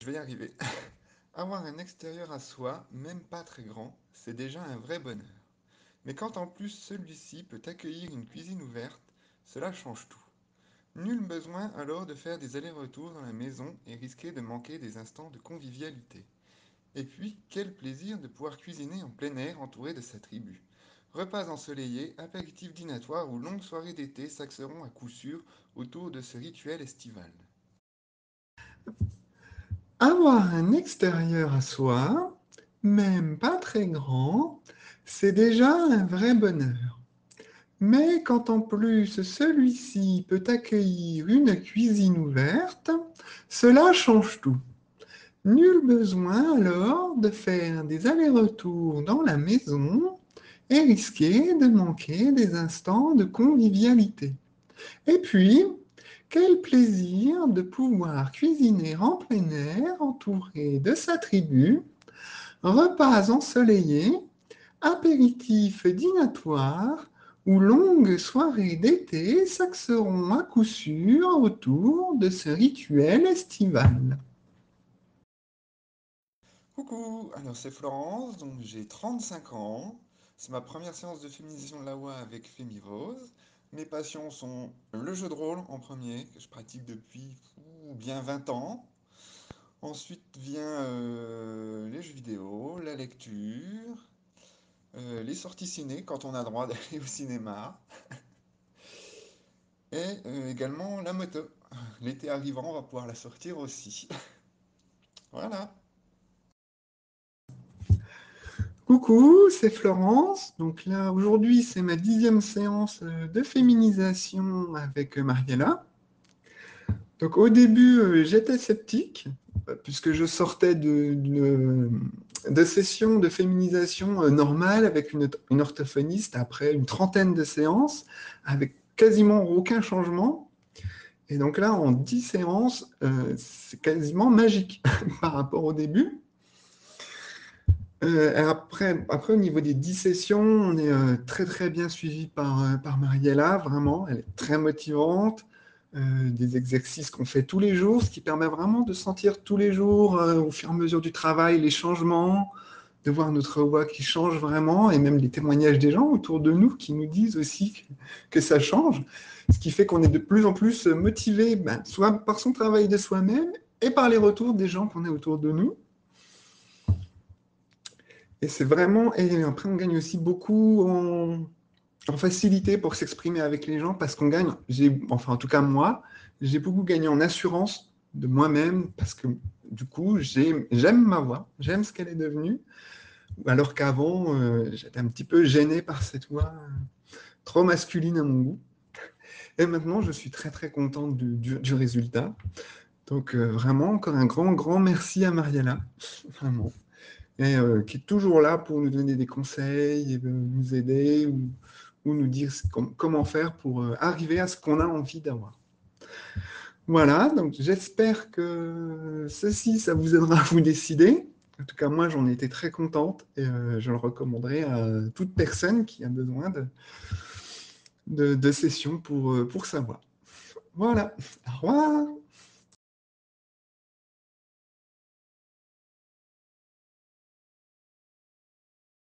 Je vais y arriver. Avoir un extérieur à soi, même pas très grand, c'est déjà un vrai bonheur. Mais quand en plus celui-ci peut accueillir une cuisine ouverte, cela change tout. Nul besoin alors de faire des allers-retours dans la maison et risquer de manquer des instants de convivialité. Et puis, quel plaisir de pouvoir cuisiner en plein air entouré de sa tribu. Repas ensoleillés, apéritifs dînatoires ou longues soirées d'été s'axeront à coup sûr autour de ce rituel estival. Avoir un extérieur à soi, même pas très grand, c'est déjà un vrai bonheur. Mais quand en plus celui-ci peut accueillir une cuisine ouverte, cela change tout. Nul besoin alors de faire des allers-retours dans la maison et risquer de manquer des instants de convivialité. Et puis, quel plaisir de pouvoir cuisiner en plein air entouré de sa tribu, repas ensoleillés, apéritifs dînatoires ou longues soirées d'été s'axeront à coup sûr autour de ce rituel estival. Coucou, alors c'est Florence, donc j'ai 35 ans. C'est ma première séance de féminisation de la voix avec Fémi Rose. Mes passions sont le jeu de rôle en premier, que je pratique depuis bien 20 ans. Ensuite vient les jeux vidéo, la lecture, les sorties ciné quand on a droit d'aller au cinéma, et également la moto. L'été arrivant, on va pouvoir la sortir aussi. Voilà. Coucou, c'est Florence. Donc là, aujourd'hui, c'est ma 10e séance de féminisation avec Mariella. Donc au début, j'étais sceptique, puisque je sortais de sessions de féminisation normales avec une orthophoniste après une trentaine de séances, avec quasiment aucun changement. Et donc là, en 10 séances, c'est quasiment magique par rapport au début. Après, au niveau des 10 sessions, on est très très bien suivi par Mariella, vraiment, elle est très motivante. Des exercices qu'on fait tous les jours, ce qui permet vraiment de sentir tous les jours, au fur et à mesure du travail, les changements, de voir notre voix qui change vraiment, et même les témoignages des gens autour de nous qui nous disent aussi que ça change, ce qui fait qu'on est de plus en plus motivé, ben, soit par son travail de soi-même et par les retours des gens qu'on a autour de nous. Et c'est vraiment, et après on gagne aussi beaucoup en facilité pour s'exprimer avec les gens parce qu'on gagne, enfin en tout cas moi, j'ai beaucoup gagné en assurance de moi-même parce que du coup j'aime ma voix, j'aime ce qu'elle est devenue, alors qu'avant j'étais un petit peu gêné par cette voix trop masculine à mon goût. Et maintenant je suis très très contente du résultat. Donc vraiment encore un grand grand merci à Mariella, vraiment. Et qui est toujours là pour nous donner des conseils, et, nous aider ou nous dire comment faire pour arriver à ce qu'on a envie d'avoir. Voilà, donc j'espère que ceci, ça vous aidera à vous décider. En tout cas, moi, j'en ai été très contente et je le recommanderais à toute personne qui a besoin de sessions pour savoir. Voilà, au revoir.